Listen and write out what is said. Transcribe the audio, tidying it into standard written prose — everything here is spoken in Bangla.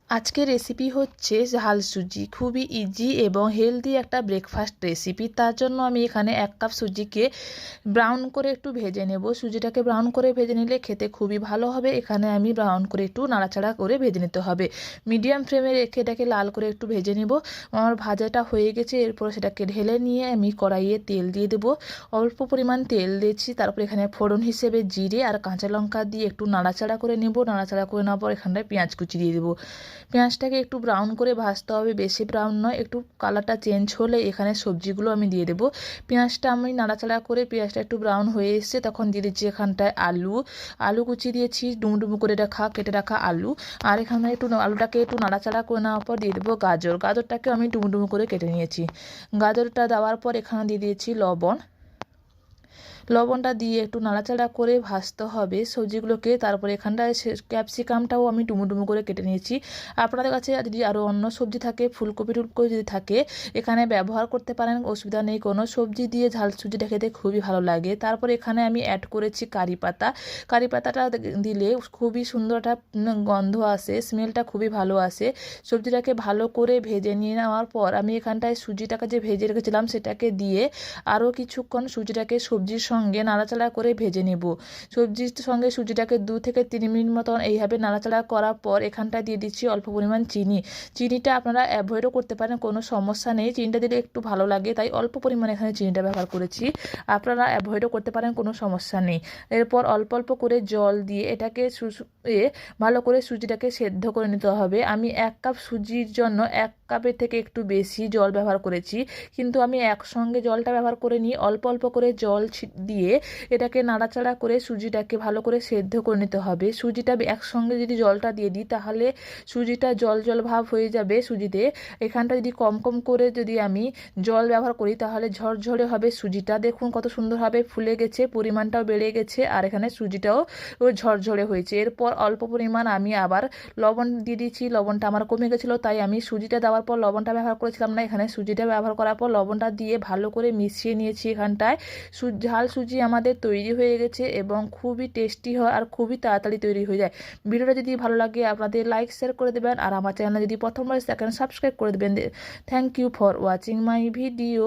আজকের রেসিপি হচ্ছে ঝাল সুজি। খুবই ইজি এবং হেলদি একটা ব্রেকফাস্ট রেসিপি। তার জন্য আমি এখানে 1 কাপ সুজিকে ব্রাউন করে একটু ভেজে নেব। সুজিটাকে ব্রাউন করে ভেজে নিলে খেতে খুবই ভালো হবে। এখানে আমি ব্রাউন করে একটু নাড়াচাড়া করে ভেজে নিতে হবে। মিডিয়াম ফ্লেমে রেখে এটাকে লাল করে একটু ভেজে নেব। আমার ভাজাটা হয়ে গেছে, এরপর সেটাকে ঢেলে নিয়ে আমি কড়াইয়ে তেল দিয়ে দেব। অল্প পরিমাণ তেল দিয়েছি, তারপর এখানে ফোড়ন হিসেবে জিরে আর কাঁচা লঙ্কা দিয়ে একটু নাড়াচাড়া করে নেব। নাড়াচাড়া করে নেওয়ার পর এখানটায় পেঁয়াজ কুচি দিয়ে দেবো। পেঁয়াজটাকে একটু ব্রাউন করে ভাজতে হবে, বেশি ব্রাউন নয়। একটু কালারটা চেঞ্জ হলে এখানে সবজিগুলো আমি দিয়ে দেবো। পেঁয়াজটা আমি নাড়াচাড়া করে পেঁয়াজটা একটু ব্রাউন হয়ে এসছে, তখন দিয়ে দিচ্ছি এখানটায় আলু কুচি দিয়েছি, ডুমো করে কেটে রাখা আলু। আর এখানে আলুটাকে একটু নাড়াচাড়া করে নেওয়ার পর দিয়ে দেবো গাজরটাকে আমি ডুমো করে কেটে নিয়েছি। গাজরটা দেওয়ার পর এখানে দিয়ে দিয়েছি লবণটা দিয়ে একটু নাড়াচাড়া করে ভাজতে হবে সবজিগুলোকে। তারপরে এখানটায় ক্যাপসিকামটাও আমি ডুমো করে কেটে নিয়েছি। আপনাদের কাছে যদি আরও অন্য সবজি থাকে, ফুলকপি টুলকপি যদি থাকে এখানে ব্যবহার করতে পারেন, অসুবিধা নেই। কোনো সবজি দিয়ে ঝাল সুজিটা খেতে খুবই ভালো লাগে। তারপর এখানে আমি অ্যাড করেছি কারি পাতাটা দিলে খুবই সুন্দর একটা গন্ধ আসে, স্মেলটা খুবই ভালো আসে। সবজিটাকে ভালো করে ভেজে নিয়ে নেওয়ার পর আমি এখানটায় সুজিটাকে যে ভেজে রেখেছিলাম সেটাকে দিয়ে আরও কিছুক্ষণ সুজিটাকে সবজির সঙ্গে নাড়াচাড়া করে ভেজে নেব। সবজির সঙ্গে সুজিটাকে 2 থেকে 3 মিনিট মতন এইভাবে নাড়াচাড়া করার পর এখানটায় দিয়ে দিচ্ছি অল্প পরিমাণ চিনিটা আপনারা অ্যাভয়েডও করতে পারেন, কোনো সমস্যা নেই। চিনিটা দিলে একটু ভালো লাগে, তাই অল্প পরিমাণে এখানে চিনিটা ব্যবহার করেছি। আপনারা অ্যাভয়েডও করতে পারেন, কোনো সমস্যা নেই। এরপর অল্প অল্প করে জল দিয়ে এটাকে ভালো করে সুজিটাকে সেদ্ধ করে নিতে হবে। আমি 1 কাপ সুজির জন্য 1 কাপের থেকে একটু বেশি জল ব্যবহার করেছি, কিন্তু আমি একসঙ্গে জলটা ব্যবহার করে নিয়ে অল্প অল্প করে জল দিয়ে এটাকে নাড়াচাড়া করে সুজিটাকে ভালো করে সেদ্ধ করে নিতে হবে। সুজিটা একসঙ্গে যদি জলটা দিয়ে দিই তাহলে সুজিটা জল জল ভাব হয়ে যাবে সুজিতে। এখানটা যদি কম কম করে যদি আমি জল ব্যবহার করি তাহলে ঝরঝরে হবে সুজিটা। দেখুন কত সুন্দরভাবে ফুলে গেছে, পরিমাণটাও বেড়ে গেছে, আর এখানে সুজিটাও ঝরঝরে হয়েছে। এরপর অল্প পরিমাণ আমি আবার লবণ দিয়ে দিচ্ছি। লবণটা আমার কমে গেছিলো, তাই আমি সুজিটা দেওয়ার পর লবণটা ব্যবহার করেছিলাম না, এখানে সুজিটা ব্যবহার করার পর লবণটা দিয়ে ভালো করে মিশিয়ে নিয়েছি। এখানটায় ঝাল সুজি আমাদের তৈরি হয়ে গেছে এবং খুবই টেস্টি হয় আর খুবই তাড়াতাড়ি তৈরি হয়ে যায়। ভিডিওটা যদি ভালো লাগে আপনাদের লাইক শেয়ার করে দেবেন, আর আমার চ্যানেলে যদি প্রথমবার দেখেন সাবস্ক্রাইব করে দেবেন। Thank you for watching my video.